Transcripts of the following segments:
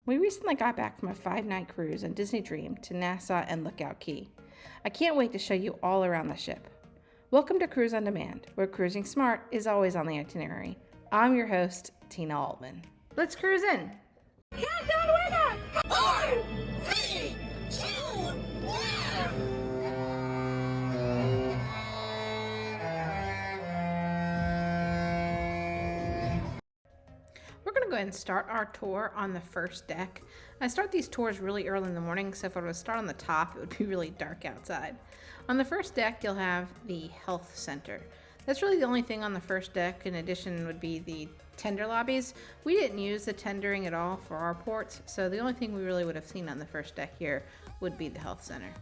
We recently got back from a 5-night cruise on Disney Dream to Nassau and Lookout Key. I can't wait to show you all around the ship. Welcome to Cruise on Demand, where cruising smart is always on the itinerary. I'm your host, Tina Altman. Let's cruise in. Countdown winner! 4, 3, 2, 1. We're going to go ahead and start our tour on the first deck. I start these tours really early in the morning, so if I were to start on the top, it would be really dark outside. On the first deck, you'll have the health center. That's really the only thing on the first deck. In addition would be the tender lobbies. We didn't use the tendering at all for our ports, so the only thing we really would have seen on the first deck here would be the health center.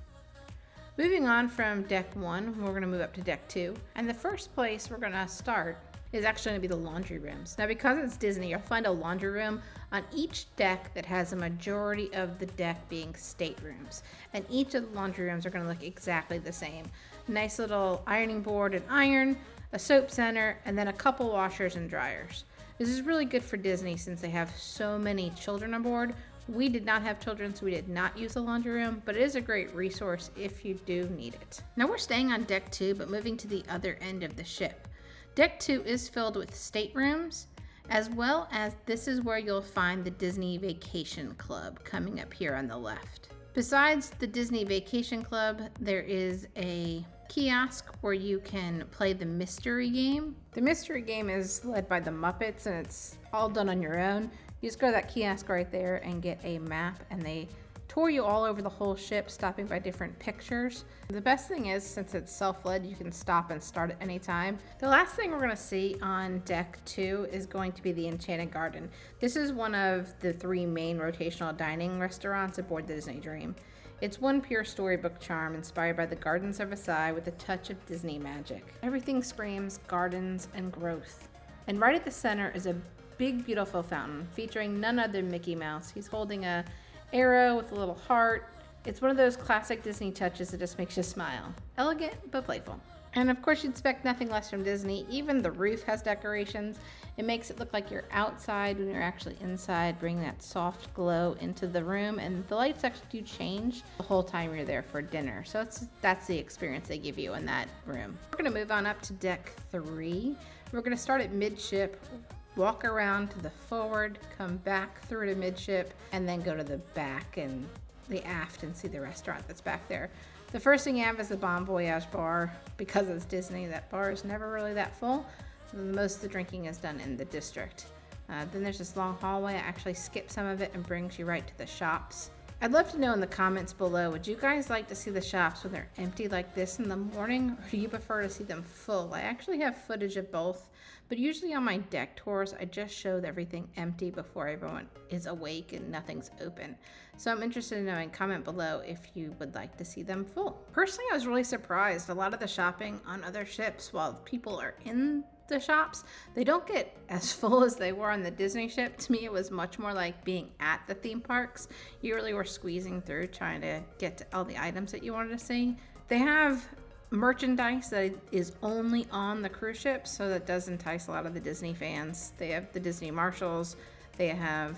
Moving on from deck 1, we're going to move up to deck 2, and the first place we're going to start is actually going to be the laundry rooms. Now, because it's Disney, you'll find a laundry room on each deck that has a majority of the deck being staterooms. And each of the laundry rooms are going to look exactly the same. Nice little ironing board and iron, a soap center, and then a couple washers and dryers. This is really good for Disney since they have so many children aboard. We did not have children, so we did not use the laundry room, but it is a great resource if you do need it. Now we're staying on deck 2, but moving to the other end of the ship. Deck 2 is filled with staterooms, as well as this is where you'll find the Disney Vacation Club coming up here on the left. Besides the Disney Vacation Club, there is a kiosk where you can play the mystery game. The mystery game is led by the Muppets, and it's all done on your own. You just go to that kiosk right there and get a map, and they tour you all over the whole ship, stopping by different pictures. The best thing is, since it's self-led, you can stop and start at any time. The last thing we're going to see on deck 2 is going to be the Enchanted Garden. This is one of the 3 main rotational dining restaurants aboard the Disney Dream. It's one pure storybook charm inspired by the gardens of Versailles with a touch of Disney magic. Everything screams gardens and growth. And right at the center is a big, beautiful fountain featuring none other than Mickey Mouse. He's holding a arrow with a little heart. It's one of those classic Disney touches that just makes you smile. Elegant, but playful. And of course, you'd expect nothing less from Disney. Even the roof has decorations. It makes it look like you're outside when you're actually inside, bringing that soft glow into the room. And the lights actually do change the whole time you're there for dinner. So that's the experience they give you in that room. We're gonna move on up to deck 3. We're gonna start at midship, walk around to the forward, come back through to midship, and then go to the back and the aft and see the restaurant that's back there. The first thing you have is the Bon Voyage bar. Because it's Disney, that bar is never really that full. Most of the drinking is done in the district. Then there's this long hallway. I actually skip some of it and brings you right to the shops. I'd love to know in the comments below, would you guys like to see the shops when they're empty like this in the morning, or do you prefer to see them full? I actually have footage of both, but usually on my deck tours, I just show everything empty before everyone is awake and nothing's open. So I'm interested in knowing, comment below if you would like to see them full. Personally, I was really surprised. A lot of the shopping on other ships, while people are in the shops, they don't get as full as they were on the Disney ship. To me, it was much more like being at the theme parks. You really were squeezing through trying to get to all the items that you wanted to see. They have merchandise that is only on the cruise ship, so that does entice a lot of the Disney fans. They have the Disney Marshalls, they have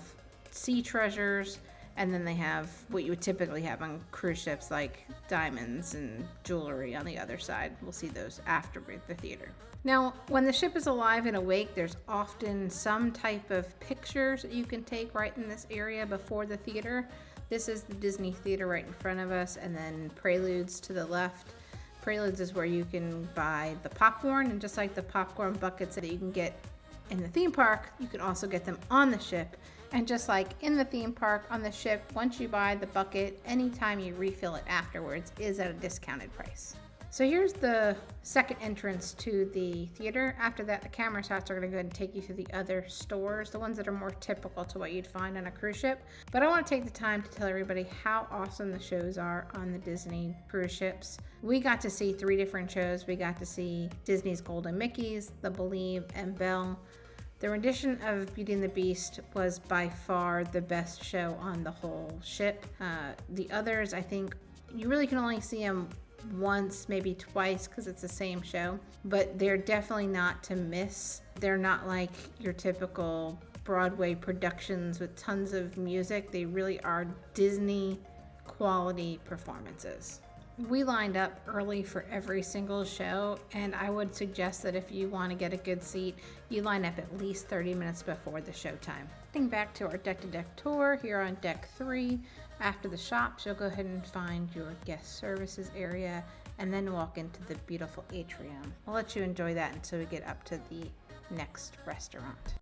sea treasures, and then they have what you would typically have on cruise ships, like diamonds and jewelry on the other side. We'll see those after the theater. Now, when the ship is alive and awake, there's often some type of pictures that you can take right in this area before the theater. This is the Disney Theater right in front of us, and then Preludes to the left. Preludes is where you can buy the popcorn, and just like the popcorn buckets that you can get in the theme park, you can also get them on the ship. And just like in the theme park, on the ship, once you buy the bucket, anytime you refill it afterwards is at a discounted price. So here's the second entrance to the theater. After that, the camera shots are going to go ahead and take you to the other stores, the ones that are more typical to what you'd find on a cruise ship. But I want to take the time to tell everybody how awesome the shows are on the Disney cruise ships. We got to see 3 different shows. We got to see Disney's Golden Mickeys, the Believe, and Belle. The rendition of Beauty and the Beast was by far the best show on the whole ship. The others, I think, you really can only see them once, maybe twice, because it's the same show, but they're definitely not to miss. They're not like your typical Broadway productions with tons of music. They really are Disney quality performances. We lined up early for every single show, and I would suggest that if you want to get a good seat, you line up at least 30 minutes before the show time. Getting back to our deck-to-deck tour here on deck 3, after the shops, you'll go ahead and find your guest services area and then walk into the beautiful atrium. I'll let you enjoy that until we get up to the next restaurant.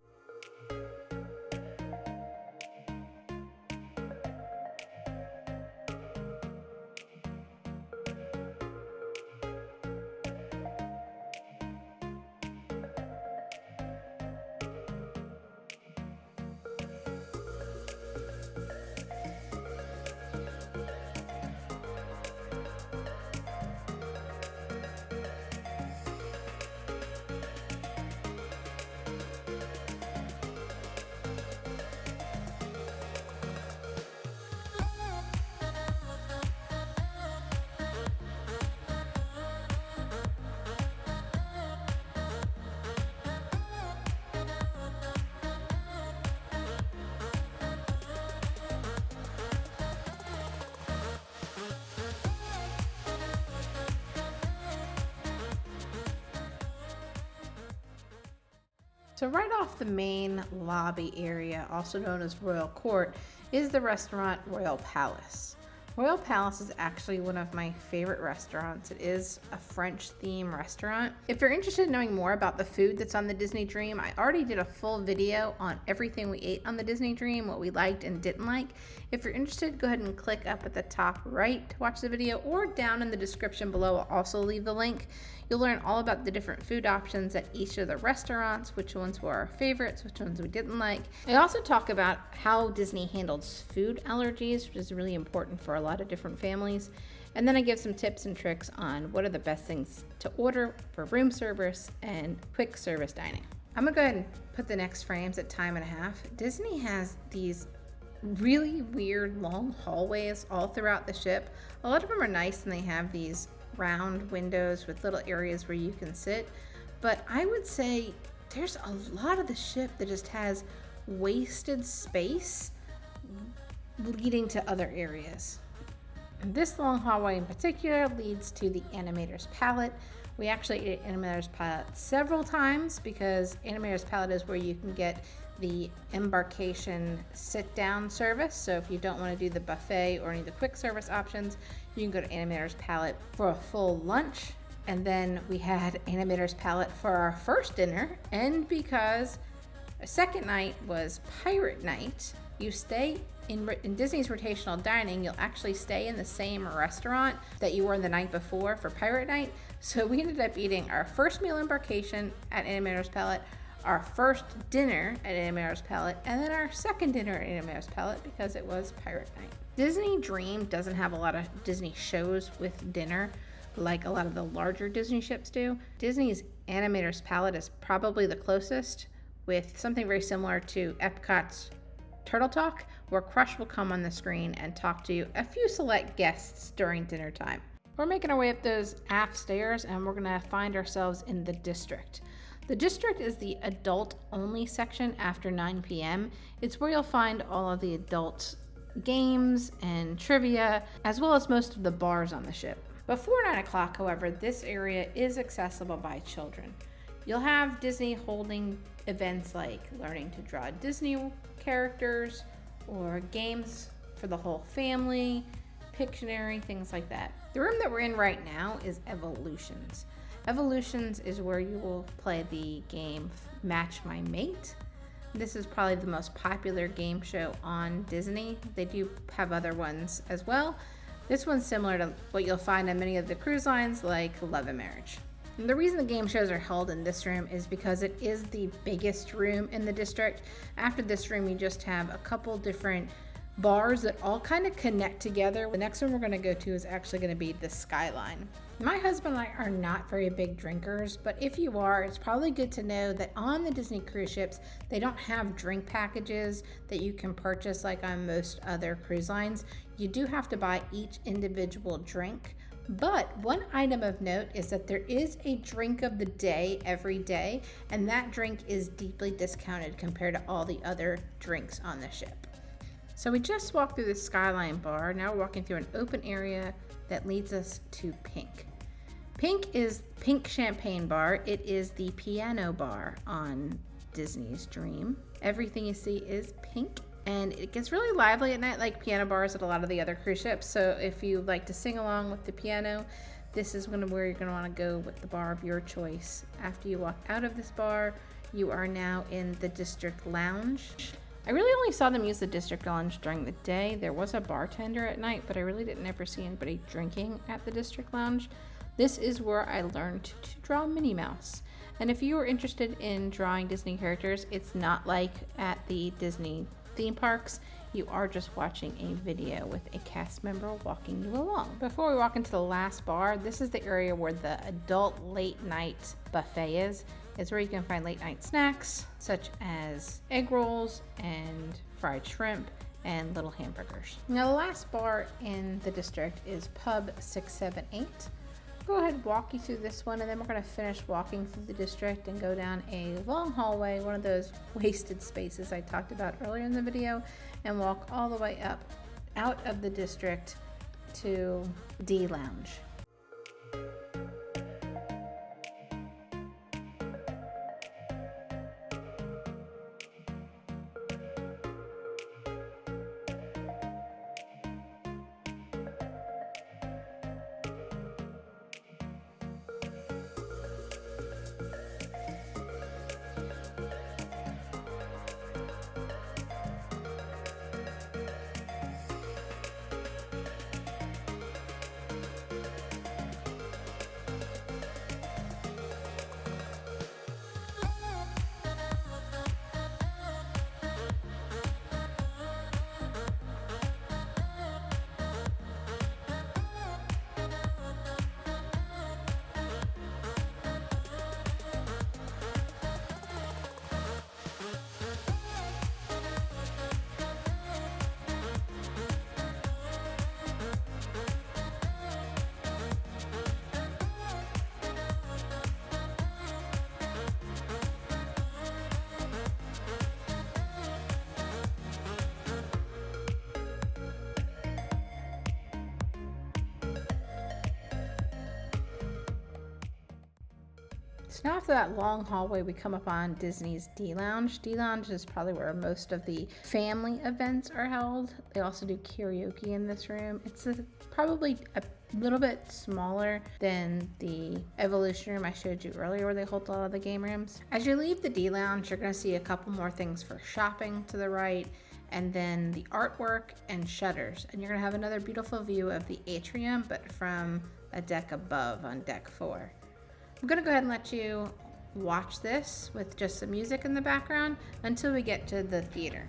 So right off the main lobby area, also known as Royal Court, is the restaurant Royal Palace. Royal Palace is actually one of my favorite restaurants. It is a French theme restaurant. If you're interested in knowing more about the food that's on the Disney Dream, I already did a full video on everything we ate on the Disney Dream, what we liked and didn't like. If you're interested, go ahead and click up at the top right to watch the video, or down in the description below, I'll also leave the link. You'll learn all about the different food options at each of the restaurants, which ones were our favorites, which ones we didn't like. I also talk about how Disney handles food allergies, which is really important for a lot of different families. And then I give some tips and tricks on what are the best things to order for room service and quick service dining. I'm gonna go ahead and put the next frames at 1.5 times. Disney has these really weird long hallways all throughout the ship. A lot of them are nice and they have these round windows with little areas where you can sit, but I would say there's a lot of the ship that just has wasted space leading to other areas. And this long hallway in particular leads to the Animator's Palette. We actually ate Animator's Palette several times because Animator's Palette is where you can get the embarkation sit-down service. So if you don't want to do the buffet or any of the quick service options, you can go to Animator's Palette for a full lunch. And then we had Animator's Palette for our first dinner. And because a second night was Pirate Night, you stay in Disney's rotational dining, you'll actually stay in the same restaurant that you were the night before for Pirate Night. So we ended up eating our first meal embarkation at Animator's Palette, our first dinner at Animator's Palette, and then our second dinner at Animator's Palette because it was Pirate Night. Disney Dream doesn't have a lot of Disney shows with dinner like a lot of the larger Disney ships do. Disney's Animator's Palette is probably the closest, with something very similar to Epcot's Turtle Talk, where Crush will come on the screen and talk to a few select guests during dinner time. We're making our way up those aft stairs and we're gonna find ourselves in the District. The District is the adult-only section after 9 p.m. It's where you'll find all of the adult games and trivia, as well as most of the bars on the ship. Before 9 o'clock, however, this area is accessible by children. You'll have Disney holding events like learning to draw Disney characters or games for the whole family, Pictionary, things like that. The room that we're in right now is Evolutions. Evolutions is where you will play the game Match My Mate. This is probably the most popular game show on Disney. They do have other ones as well. This one's similar to what you'll find on many of the cruise lines like Love and Marriage. And the reason the game shows are held in this room is because it is the biggest room in the District. After this room, you just have a couple different bars that all kind of connect together. The next one we're going to go to is actually going to be the Skyline. My husband and I are not very big drinkers, but if you are, it's probably good to know that on the Disney cruise ships, they don't have drink packages that you can purchase like on most other cruise lines. You do have to buy each individual drink, But one item of note is that there is a drink of the day every day, and that drink is deeply discounted compared to all the other drinks on the ship. So we just walked through the Skyline bar. Now we're walking through an open area that leads us to Pink. Pink is Pink Champagne Bar. It is the piano bar on Disney's Dream. Everything you see is pink, and it gets really lively at night, like piano bars at a lot of the other cruise ships. So if you like to sing along with the piano, this is where you're going to want to go with the bar of your choice. After you walk out of this bar, you are now in the District Lounge. I really only saw them use the District Lounge during the day. There was a bartender at night, but I really didn't ever see anybody drinking at the District Lounge. This is where I learned to draw Minnie Mouse. And if you are interested in drawing Disney characters, it's not like at the Disney theme parks. You are just watching a video with a cast member walking you along. Before we walk into the last bar, this is the area where the adult late night buffet is. It's where you can find late night snacks such as egg rolls and fried shrimp and little hamburgers. Now the last bar in the district is Pub 678. Go ahead and walk you through this one, and then we're going to finish walking through the district and go down a long hallway, one of those wasted spaces I talked about earlier in the video, and walk all the way up out of the district to D Lounge. So now after that long hallway, we come up on Disney's D Lounge. D Lounge is probably where most of the family events are held. They also do karaoke in this room. It's probably a little bit smaller than the Evolution room I showed you earlier where they hold a lot of the game rooms. As you leave the D Lounge, you're going to see a couple more things for shopping to the right, and then the artwork and shutters. And you're going to have another beautiful view of the atrium, but from a deck above on deck 4. I'm going to go ahead and let you watch this with just some music in the background until we get to the theater.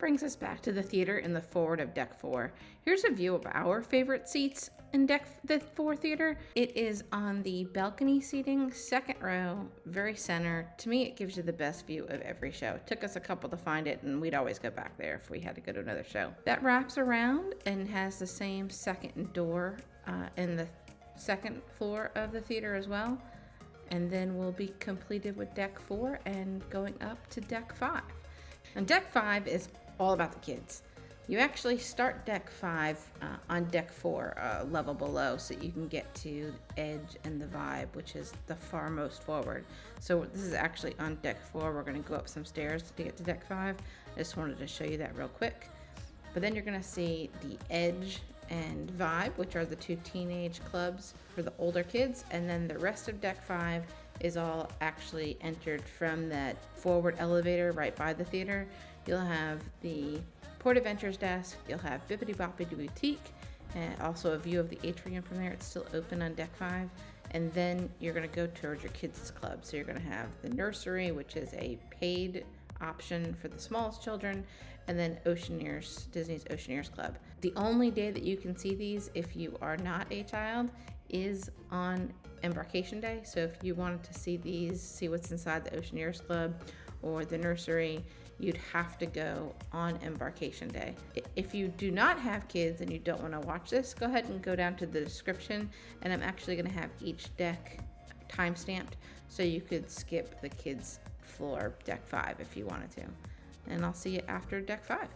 brings us back to the theater in the forward of Deck 4. Here's a view of our favorite seats in the 4 theater. It is on the balcony seating, second row, very center. To me, it gives you the best view of every show. It took us a couple to find it, and we'd always go back there if we had to go to another show. That wraps around and has the same second door in the second floor of the theater as well. And then we'll be completed with Deck 4 and going up to Deck 5. And Deck 5 is all about the kids. You actually start Deck 5 on Deck 4, level below, so you can get to the Edge and the Vibe, which is the far most forward. So this is actually on Deck 4. We're going to go up some stairs to get to Deck 5. I just wanted to show you that real quick. But then you're going to see the Edge and Vibe, which are the 2 teenage clubs for the older kids. And then the rest of Deck 5 is all actually entered from that forward elevator right by the theater. You'll have the Port Adventures desk, you'll have Bippity Boppity Boutique, and also a view of the atrium from there. It's still open on Deck 5. And then you're going to go towards your kids' club. So you're going to have the nursery, which is a paid option for the smallest children, and then Oceaneers, Disney's Oceaneers Club. The only day that you can see these if you are not a child is on Embarkation Day. So if you wanted to see these, see what's inside the Oceaneers Club or the nursery, you'd have to go on Embarkation Day. If you do not have kids and you don't want to watch this, go ahead and go down to the description, and I'm actually going to have each deck time-stamped so you could skip the kids' floor, Deck 5, if you wanted to. And I'll see you after Deck 5.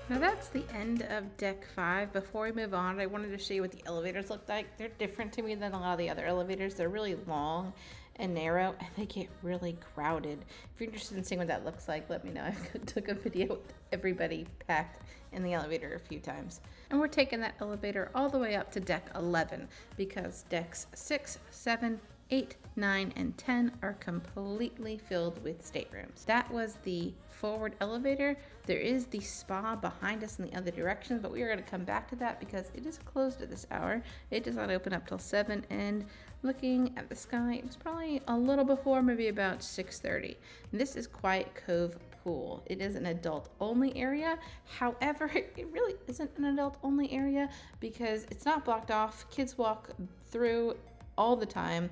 Now that's the end of deck 5. Before we move on, I wanted to show you what the elevators look like. They're different to me than a lot of the other elevators. They're really long and narrow, and they get really crowded. If you're interested in seeing what that looks like, let me know. I took a video with everybody packed in the elevator a few times. And we're taking that elevator all the way up to deck 11 because decks 6, 7, 8, 9, and 10 are completely filled with staterooms. That was the forward elevator. There is the spa behind us in the other direction, but we are going to come back to that because it is closed at this hour. It does not open up till 7, and looking at the sky, it was probably a little before, maybe about 6:30. This is Quiet Cove Pool. It is an adult only area. However, it really isn't an adult only area because it's not blocked off. Kids walk through all the time.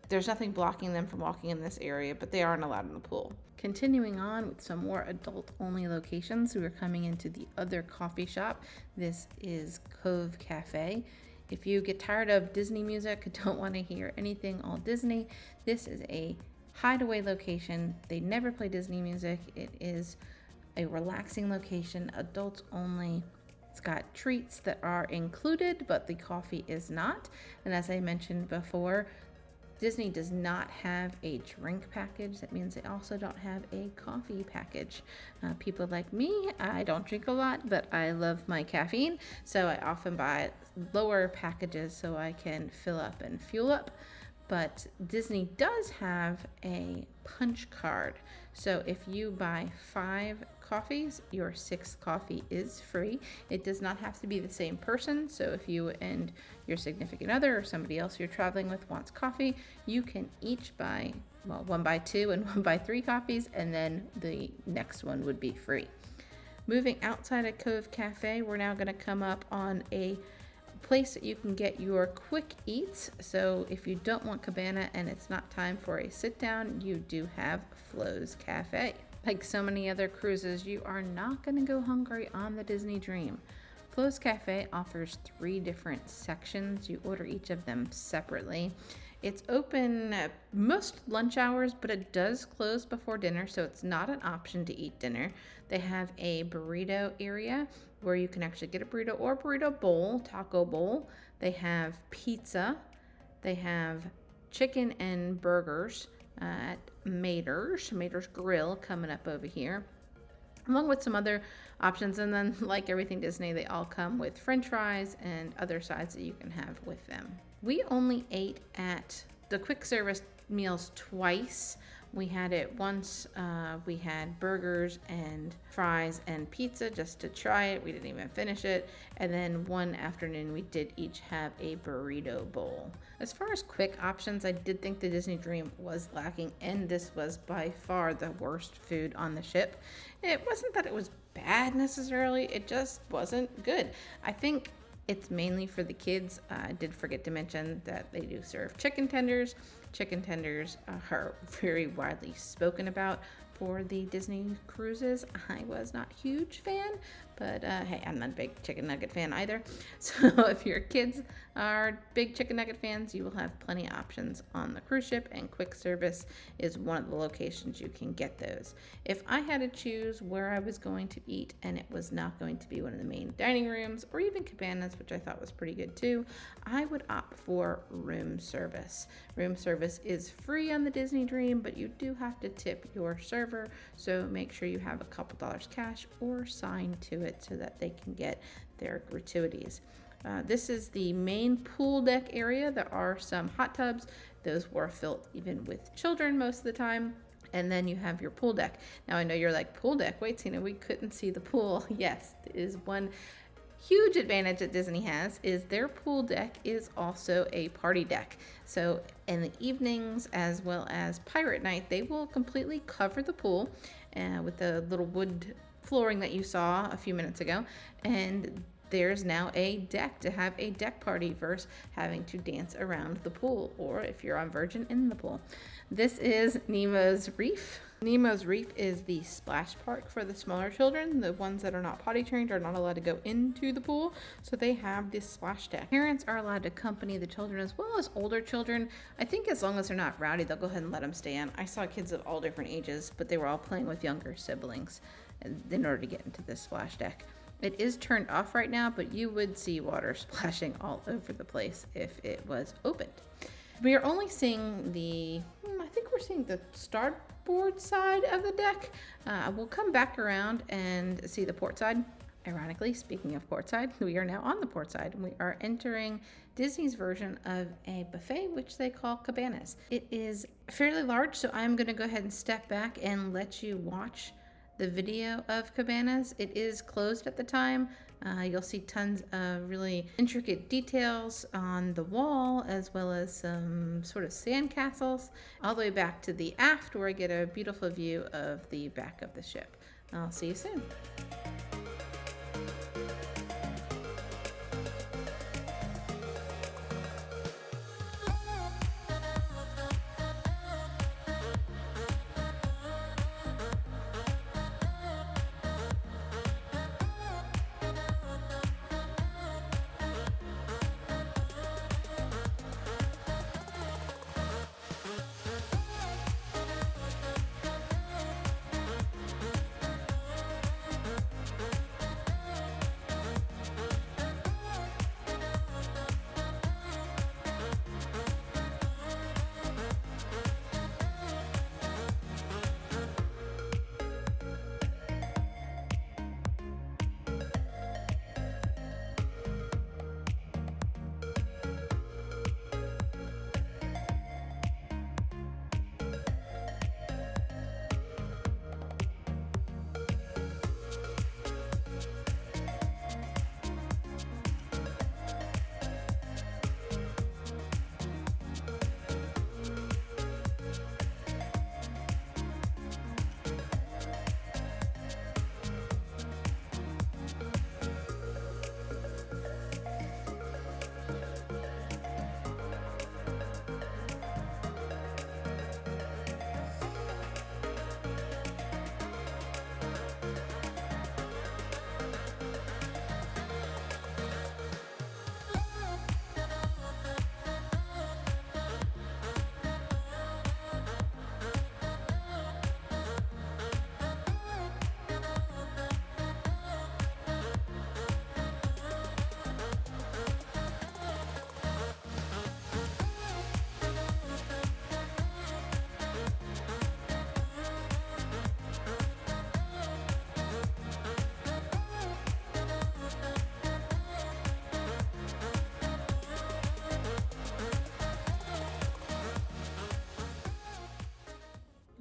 There's nothing blocking them from walking in this area, but they aren't allowed in the pool. Continuing on with some more adult-only locations, we are coming into the other coffee shop. This is Cove Cafe. If you get tired of Disney music, don't want to hear anything all Disney, this is a hideaway location. They never play Disney music. It is a relaxing location, adults only. It's got treats that are included, but the coffee is not. And as I mentioned before, Disney does not have a drink package. That means they also don't have a coffee package. People like me, I don't drink a lot, but I love my caffeine. So I often buy lower packages so I can fill up and fuel up. But Disney does have a punch card. So if you buy 5 coffees, your 6th coffee is free. It does not have to be the same person. So if you and your significant other or somebody else you're traveling with wants coffee, you can each buy, well, 1 buy 2 and 1 buy 3 coffees, and then the next one would be free. Moving outside of Cove Cafe, we're now going to come up on a place that you can get your quick eats. So if you don't want cabana and it's not time for a sit down, you do have Flo's Cafe. Like so many other cruises, you are not going to go hungry on the Disney Dream. Flo's Cafe offers 3 different sections. You order each of them separately. It's open at most lunch hours, but it does close before dinner, so it's not an option to eat dinner. They have a burrito area where you can actually get a burrito or a burrito bowl, taco bowl. They have pizza. They have chicken and burgers at Mater's Grill coming up over here, along with some other options. And then, like everything Disney, they all come with french fries and other sides that you can have with them. We only ate at the quick service meals twice. We had it once, we had burgers and fries and pizza just to try it. We didn't even finish it. And then one afternoon we did each have a burrito bowl. As far as quick options, I did think the Disney Dream was lacking, and this was by far the worst food on the ship. It wasn't that it was bad necessarily, it just wasn't good. I think it's mainly for the kids. I did forget to mention that they do serve chicken tenders. Chicken tenders are very widely spoken about for the Disney cruises. I was not a huge fan, but hey, I'm not a big chicken nugget fan either. So if your kids are big chicken nugget fans, you will have plenty of options on the cruise ship, and quick service is one of the locations you can get those. If I had to choose where I was going to eat and it was not going to be one of the main dining rooms or even cabanas, which I thought was pretty good too, I would opt for room service. Room service is free on the Disney Dream, but you do have to tip your server, so make sure you have a couple dollars cash or sign to it so that they can get their gratuities. This is the main pool deck area. There are some hot tubs. Those were filled even with children most of the time. And then you have your pool deck. Now I know you're like, pool deck? Wait, Tina, we couldn't see the pool. Yes, it is one huge advantage that Disney has is their pool deck is also a party deck. So in the evenings as well as pirate night, they will completely cover the pool with the little wood flooring that you saw a few minutes ago. And there's now a deck to have a deck party versus having to dance around the pool, or if you're on Virgin, in the pool. This is Nemo's Reef. Nemo's Reef is the splash park for the smaller children. The ones that are not potty trained are not allowed to go into the pool, so they have this splash deck. Parents are allowed to accompany the children as well as older children. I think as long as they're not rowdy, they'll go ahead and let them stay in. I saw kids of all different ages, but they were all playing with younger siblings. in order to get into this splash deck. It is turned off right now, but you would see water splashing all over the place if it was opened. We are only seeing I think we're seeing the starboard side of the deck. We'll come back around and see the port side. Ironically, speaking of port side, we are now on the port side and we are entering Disney's version of a buffet, which they call cabanas. It is fairly large, so I'm going to go ahead and step back and let you watch the video of cabanas. It is closed at the time. You'll see tons of really intricate details on the wall, as well as some sort of sand castles, all the way back to the aft, where I get a beautiful view of the back of the ship. I'll see you soon.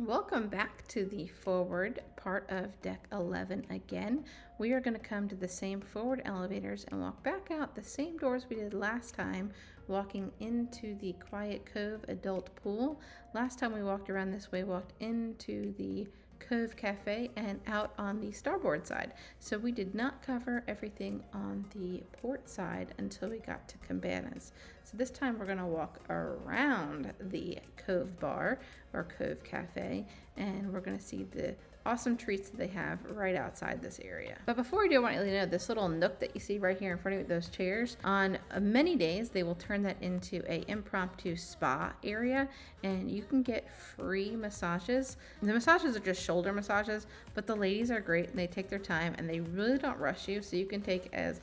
Welcome back to the forward part of deck 11 again. We are going to come to the same forward elevators and walk back out the same doors we did last time, walking into the Quiet Cove adult pool. Last time we walked around this way, walked into the Cove Cafe and out on the starboard side. So we did not cover everything on the port side until we got to Cabanas. So this time we're going to walk around the Cove Bar or Cove Cafe, and we're going to see the awesome treats that they have right outside this area. But before we do, I want you to know this little nook that you see right here in front of you, those chairs, on many days they will turn that into a impromptu spa area, and you can get free massages. The massages are just shoulder massages, but the ladies are great and they take their time and they really don't rush you, so you can take as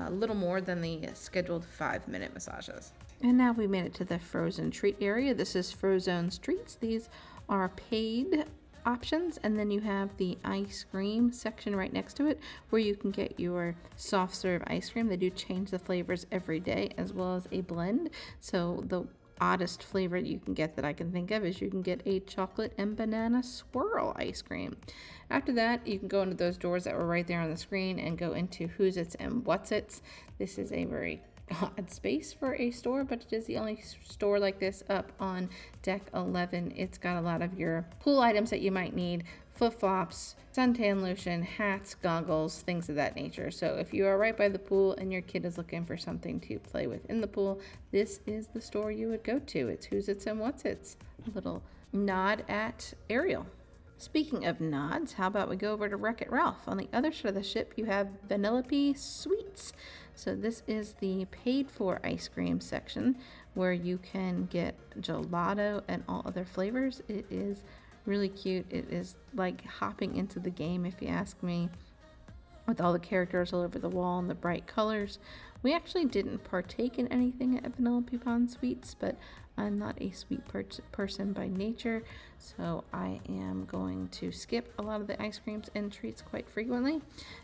little more than the scheduled 5-minute massages. And now we made it to the frozen treat area. This is Frozone Treats. These are paid options, and then you have the ice cream section right next to it where you can get your soft serve ice cream. They do change the flavors every day, as well as a blend. So the oddest flavor you can get that I can think of is you can get a chocolate and banana swirl ice cream. After that, you can go into those doors that were right there on the screen and go into Who's It's and What's It's. This is a very odd space for a store, but it is the only store like this up on deck 11. It's got a lot of your pool items that you might need: flip-flops, suntan lotion, hats, goggles, things of that nature. So if you are right by the pool and your kid is looking for something to play with in the pool, this is the store you would go to. It's Who's It's and What's It's. A little nod at Ariel. Speaking of nods, how about we go over to Wreck-It Ralph? On the other side of the ship, you have Vanellope Sweets. So this is the paid-for ice cream section where you can get gelato and all other flavors. It is Really cute. It is like hopping into the game, if you ask me, with all the characters all over the wall and the bright colors. We actually didn't partake in anything at Vanellope Pond Sweets, but I'm not a sweet person by nature, so I am going to skip a lot of the ice creams and treats quite frequently.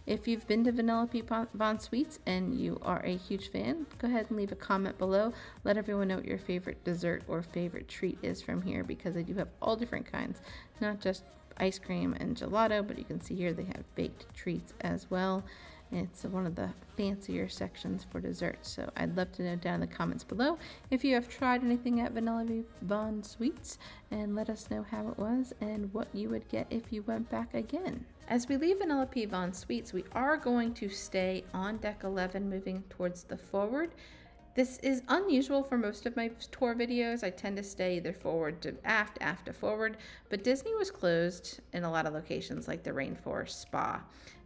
If you've been to Vanellope Pond Sweets and you are a huge fan, go ahead and leave a comment below. Let everyone know what your favorite dessert or favorite treat is from here, because they do have all different kinds, not just ice cream and gelato, but you can see here they have baked treats as well. It's one of the fancier sections for desserts, so I'd love to know down in the comments below if you have tried anything at Vanellope Pond Sweets, and let us know how it was and what you would get if you went back again. As we leave Vanellope Pond Sweets, we are going to stay on deck 11, moving towards the forward. This is unusual for most of my tour videos. I tend to stay either forward to aft, aft to forward, but Disney was closed in a lot of locations like the Rainforest Spa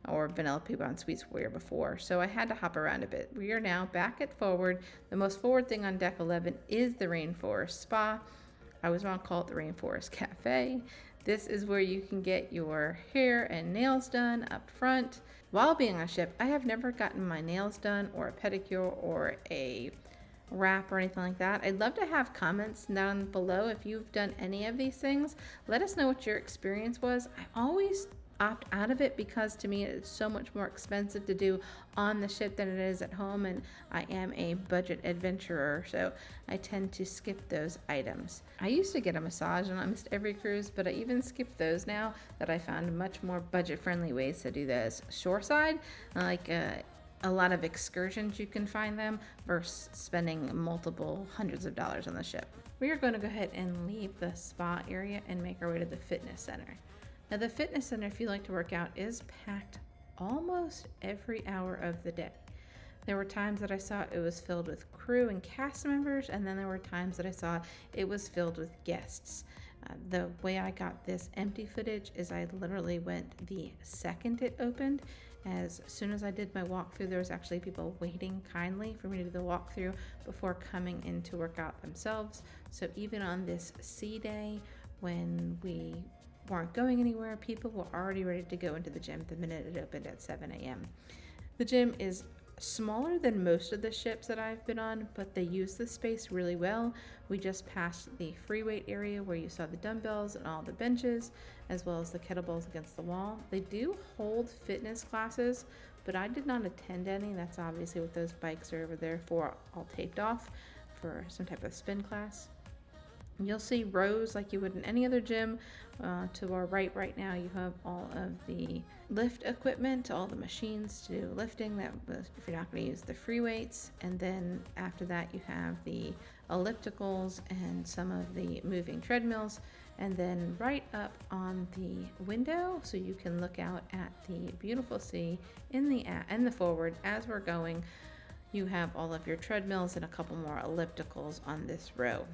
or Vanellope Pond Suites we were before, so I had to hop around a bit. We are now back at forward. The most forward thing on deck 11 is the Rainforest Spa. I was wrong, call it the Rainforest Cafe. This is where you can get your hair and nails done up front. While being on a ship, I have never gotten my nails done or a pedicure or a wrap or anything like that. I'd love to have comments down below if you've done any of these things. Let us know what your experience was. I always opt out of it because to me it's so much more expensive to do on the ship than it is at home, and I am a budget adventurer, so I tend to skip those items. I used to get a massage on almost every cruise, but I even skip those now that I found much more budget-friendly ways to do this. Shoreside, like a lot of excursions you can find them versus spending multiple hundreds of dollars on the ship. We are going to go ahead and leave the spa area and make our way to the fitness center. Now the fitness center, if you like to work out, is packed almost every hour of the day. There were times that I saw it was filled with crew and cast members, and then there were times that I saw it was filled with guests. The way I got this empty footage is I literally went the second it opened. As soon as I did my walkthrough, there was actually people waiting kindly for me to do the walkthrough before coming in to work out themselves. So even on this sea day, when we weren't going anywhere, people were already ready to go into the gym the minute it opened at 7 a.m. The gym is smaller than most of the ships that I've been on, but they use the space really well. We just passed the free weight area where you saw the dumbbells and all the benches, as well as the kettlebells against the wall. They do hold fitness classes, but I did not attend any. That's obviously what those bikes are over there for, all taped off for some type of spin class. You'll see rows like you would in any other gym. To our right now, you have all of the lift equipment, all the machines to do lifting, that if you're not going to use the free weights. And then after that, you have the ellipticals and some of the moving treadmills. And then right up on the window, so you can look out at the beautiful sea in the forward as we're going, you have all of your treadmills and a couple more ellipticals on this row.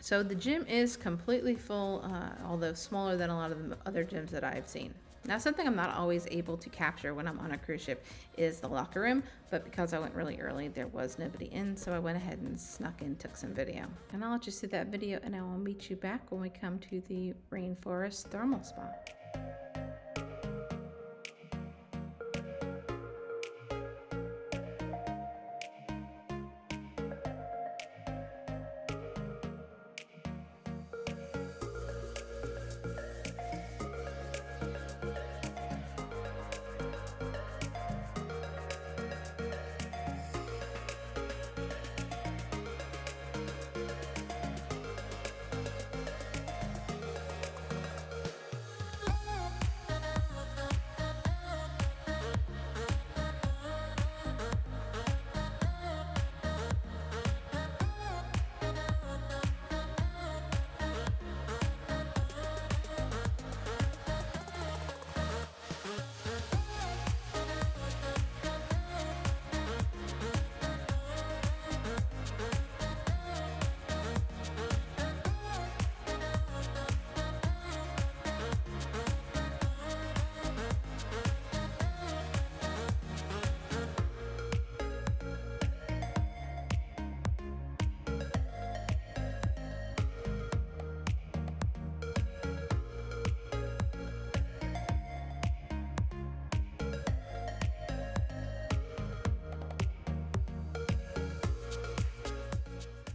So the gym is completely full, although smaller than a lot of the other gyms that I've seen. Now, something I'm not always able to capture when I'm on a cruise ship is the locker room, but because I went really early, there was nobody in, so I went ahead and snuck in, took some video. And I'll let you see that video, and I will meet you back when we come to the Rainforest Thermal Spa.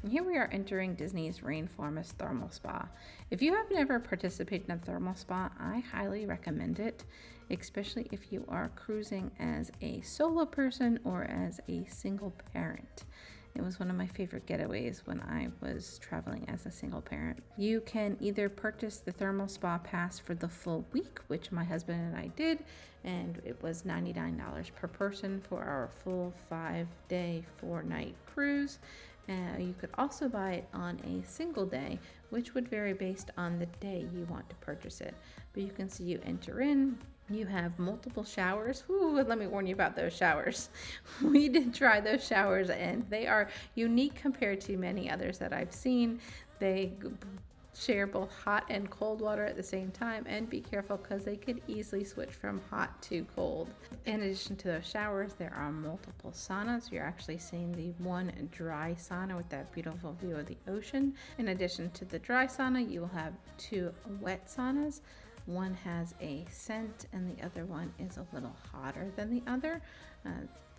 Here we are entering Disney's Rainforest Thermal Spa. If you have never participated in a thermal spa, I highly recommend it, especially if you are cruising as a solo person or as a single parent. It was one of my favorite getaways when I was traveling as a single parent. You can either purchase the thermal spa pass for the full week, which my husband and I did, and it was $99 per person for our full 5-day, 4-night cruise. You could also buy it on a single day, which would vary based on the day you want to purchase it. But you can see you enter in, you have multiple showers. Ooh, let me warn you about those showers. We did try those showers and they are unique compared to many others that I've seen. They share both hot and cold water at the same time, and be careful because they could easily switch from hot to cold. In addition to those showers, there are multiple saunas. You're actually seeing the one dry sauna with that beautiful view of the ocean. In addition to the dry sauna, you will have 2 wet saunas. One has a scent and the other one is a little hotter than the other.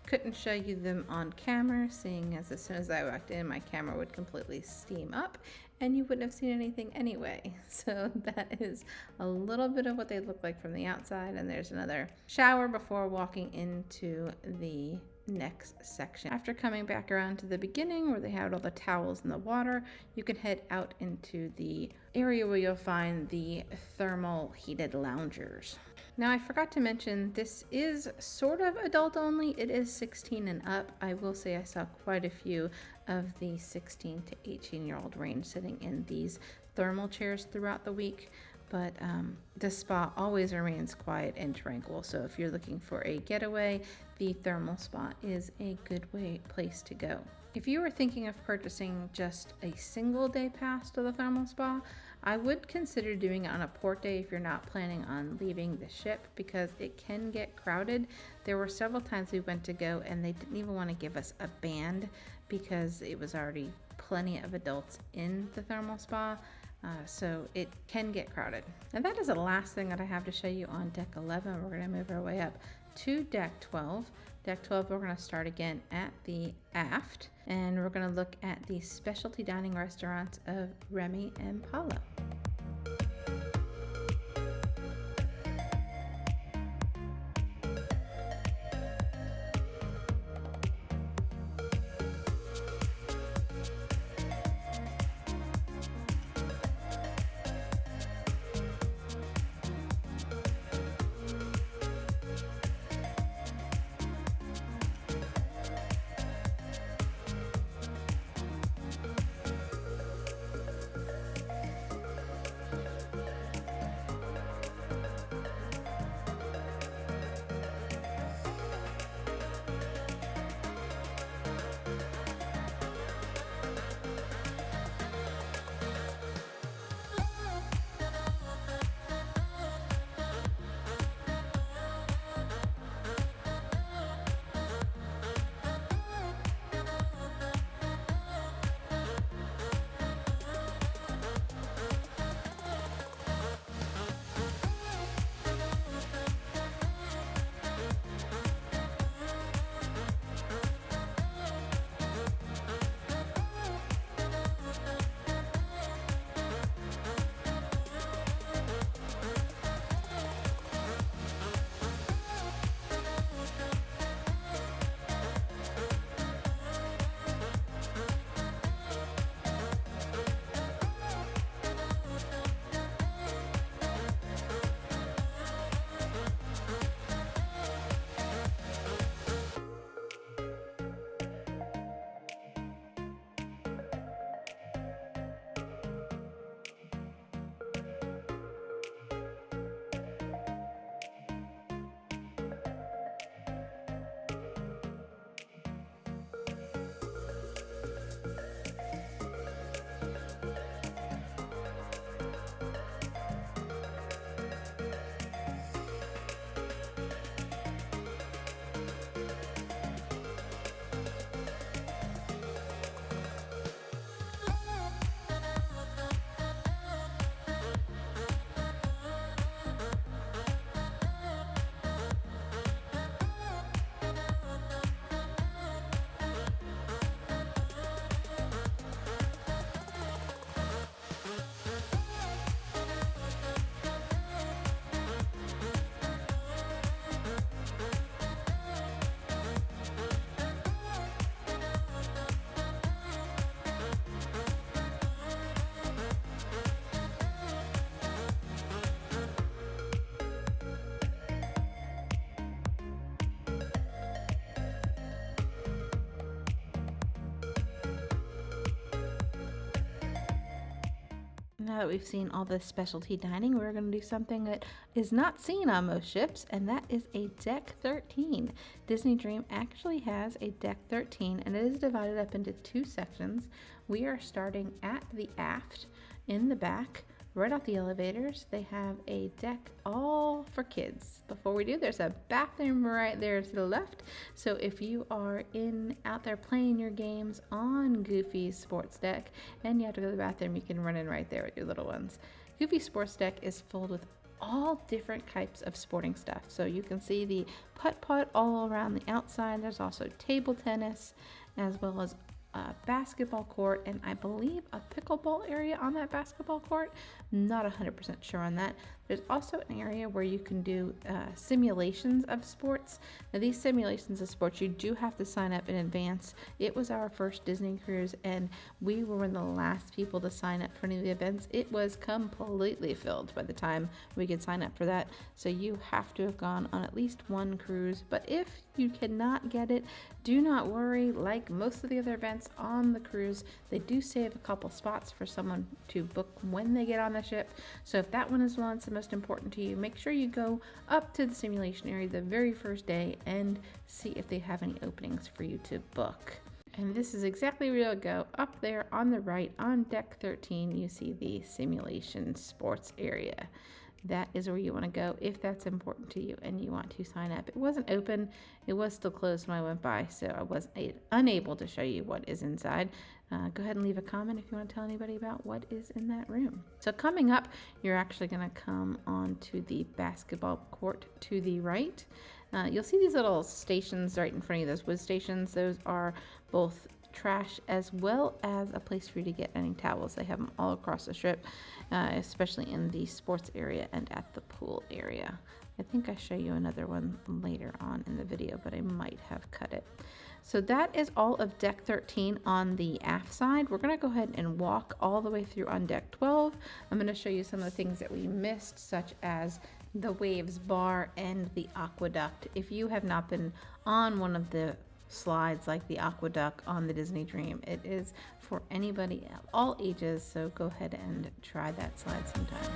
Couldn't show you them on camera, seeing as soon as I walked in, my camera would completely steam up and you wouldn't have seen anything anyway. So that is a little bit of what they look like from the outside. And there's another shower before walking into the next section. After coming back around to the beginning where they had all the towels in the water, you can head out into the area where you'll find the thermal heated loungers. Now, I forgot to mention, this is sort of adult only. It is 16 and up. I will say I saw quite a few of the 16 to 18-year-old range sitting in these thermal chairs throughout the week. But the spa always remains quiet and tranquil. So if you're looking for a getaway, the thermal spa is a good place to go. If you were thinking of purchasing just a single day pass to the thermal spa, I would consider doing it on a port day if you're not planning on leaving the ship, because it can get crowded. There were several times we went to go and they didn't even want to give us a band because it was already plenty of adults in the thermal spa. So it can get crowded. And that is the last thing that I have to show you on deck 11. We're going to move our way up to deck 12. Deck 12, we're going to start again at the aft, and we're going to look at the specialty dining restaurants of Remy and Paulo. that we've seen all the specialty dining, we're going to do something that is not seen on most ships, and that is a deck 13. Disney Dream actually has a deck 13, and it is divided up into two sections. We are starting at the aft in the back. Right off the elevators, they have a deck all for kids. Before we do, there's a bathroom right there to the left. So if you are out there playing your games on Goofy's sports deck and you have to go to the bathroom, you can run in right there with your little ones. Goofy's sports deck is filled with all different types of sporting stuff. So you can see the putt-putt all around the outside. There's also table tennis, as well as a basketball court, and I believe a pickleball area on that basketball court. Not 100% sure on that. There's also an area where you can do simulations of sports. Now, these simulations of sports, you do have to sign up in advance. It was our first Disney cruise, and we were one of the last people to sign up for any of the events. It was completely filled by the time we could sign up for that. So you have to have gone on at least one cruise. But if you cannot get it, do not worry. Like most of the other events on the cruise, they do save a couple spots for someone to book when they get on the ship. So if that one is one that's the most important to you, make sure you go up to the simulation area the very first day and see if they have any openings for you to book. And this is exactly where you'll go. Up there on the right on deck 13, you see the simulation sports area. That is where you want to go if that's important to you and you want to sign up. It wasn't open. It was still closed when I went by, so I was unable to show you what is inside. Go ahead and leave a comment if you want to tell anybody about what is in that room. So coming up, you're actually going to come onto the basketball court to the right. You'll see these little stations right in front of you, those wood stations. Those are both trash as well as a place for you to get any towels. They have them all across the strip, especially in the sports area and at the pool area. I think I show you another one later on in the video, but I might have cut it. So that is all of deck 13 on the aft side. We're going to go ahead and walk all the way through on deck 12. I'm going to show you some of the things that we missed, such as the waves bar and the aqueduct. If you have not been on one of the slides like the aqueduct on the Disney Dream, it is for anybody of all ages, so go ahead and try that slide sometime.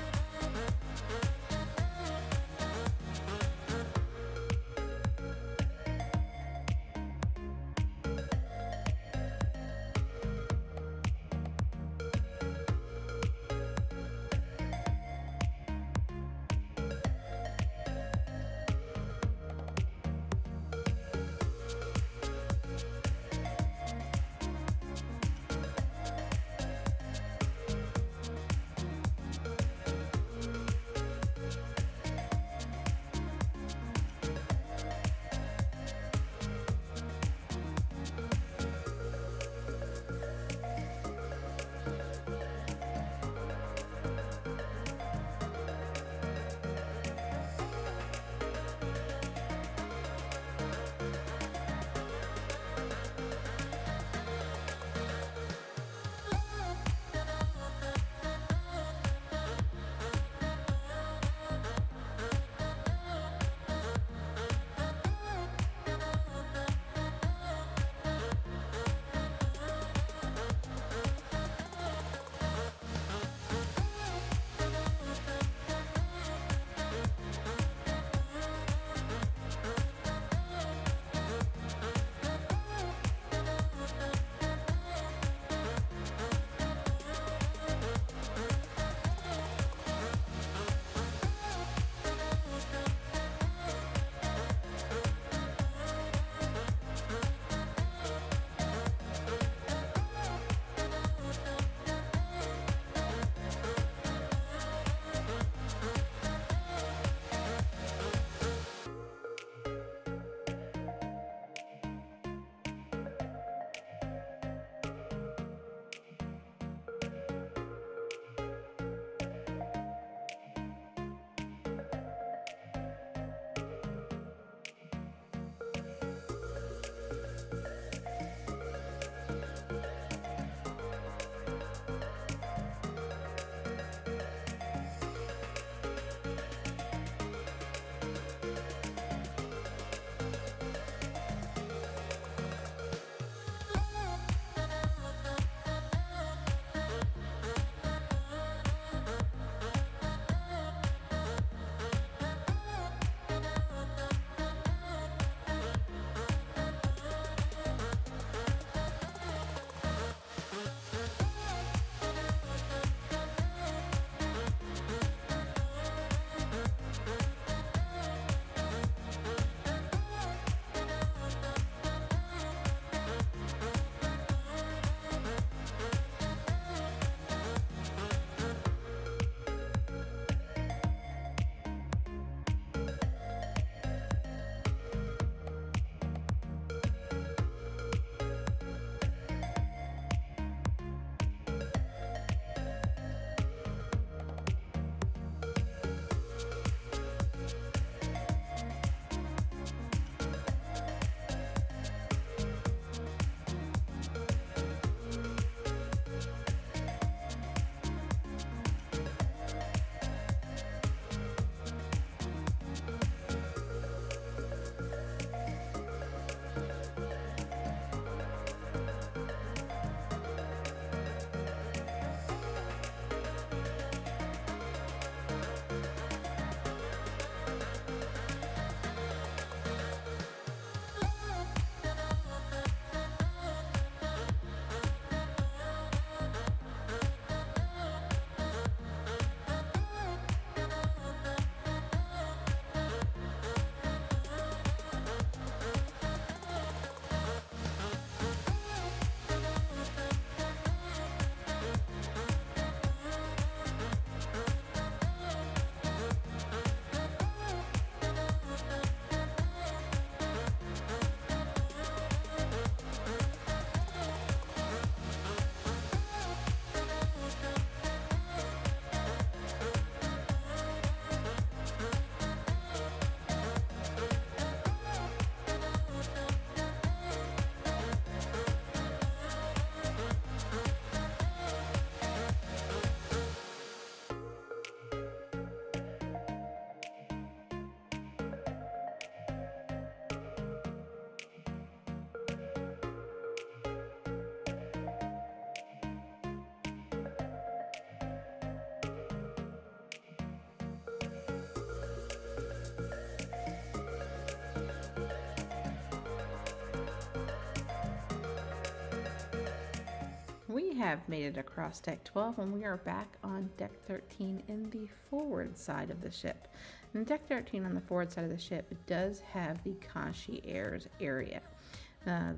have made it across deck 12 and we are back on deck 13 in the forward side of the ship. And deck 13 on the forward side of the ship does have the concierge area.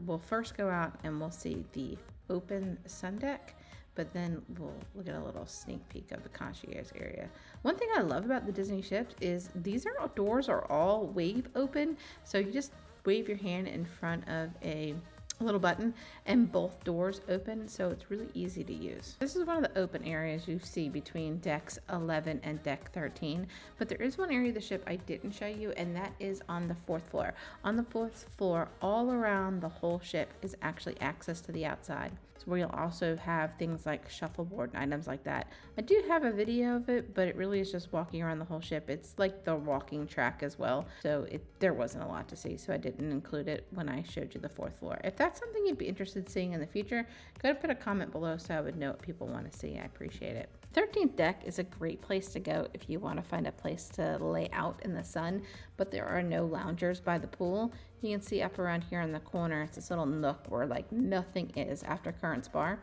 We'll first go out and we'll see the open sun deck, but then we'll get a little sneak peek of the concierge area. One thing I love about the Disney ships is these doors are all wave open, so you just wave your hand in front of a little button and both doors open, so it's really easy to use. This is one of the open areas you see between decks 11 and deck 13, but there is one area of the ship I didn't show you, and that is on the 4th floor. On the 4th floor, all around the whole ship is actually access to the outside. So where you'll also have things like shuffleboard and items like that. I do have a video of it, but it really is just walking around the whole ship. It's like the walking track as well, so there wasn't a lot to see, so I didn't include it when I showed you the 4th floor. If that's something you'd be interested in seeing in the future, go ahead and put a comment below so I would know what people want to see. I appreciate it. 13th deck is a great place to go if you want to find a place to lay out in the sun, but there are no loungers by the pool. You can see up around here in the corner, it's this little nook where like nothing is after Currents Bar,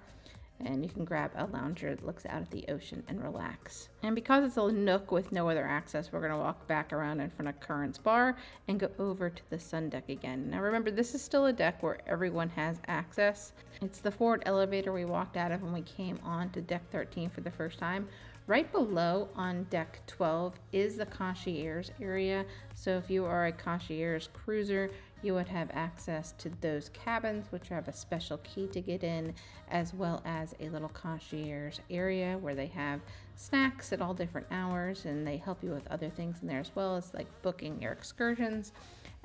and you can grab a lounger that looks out at the ocean and relax. And because it's a nook with no other access, we're going to walk back around in front of Currents Bar and go over to the sun deck again. Now remember, this is still a deck where everyone has access. It's the forward elevator we walked out of when we came on to deck 13 for the first time. Right below on deck 12 is the concierge area. So if you are a concierge cruiser, you would have access to those cabins, which have a special key to get in, as well as a little concierge area where they have snacks at all different hours, and they help you with other things in there as well, as like booking your excursions.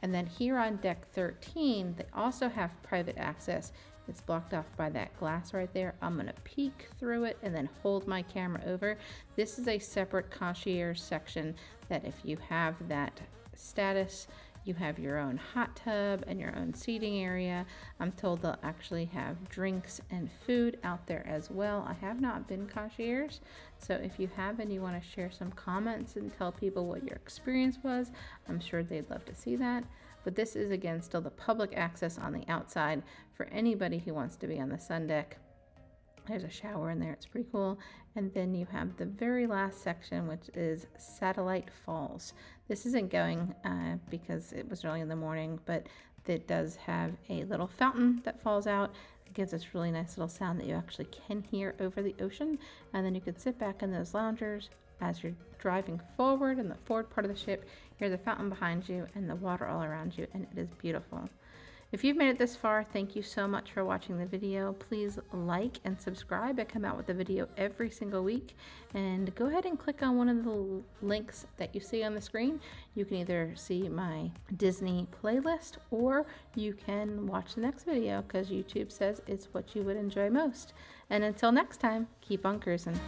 And then here on deck 13, they also have private access. It's blocked off by that glass right there. I'm gonna peek through it and then hold my camera over. This is a separate concierge section that if you have that status, you have your own hot tub and your own seating area. I'm told they'll actually have drinks and food out there as well. I have not been concierge, so if you have and you want to share some comments and tell people what your experience was, I'm sure they'd love to see that. But this is again still the public access on the outside for anybody who wants to be on the sun deck. There's a shower in there, it's pretty cool. And then you have the very last section, which is Satellite Falls. This isn't going because it was early in the morning, but it does have a little fountain that falls out. It gives this really nice little sound that you actually can hear over the ocean. And then you can sit back in those loungers as you're driving forward in the forward part of the ship. Hear the fountain behind you and the water all around you, and it is beautiful. If you've made it this far, thank you so much for watching the video. Please like and subscribe. I come out with a video every single week. And go ahead and click on one of the links that you see on the screen. You can either see my Disney playlist or you can watch the next video because YouTube says it's what you would enjoy most. And until next time, keep on cruising.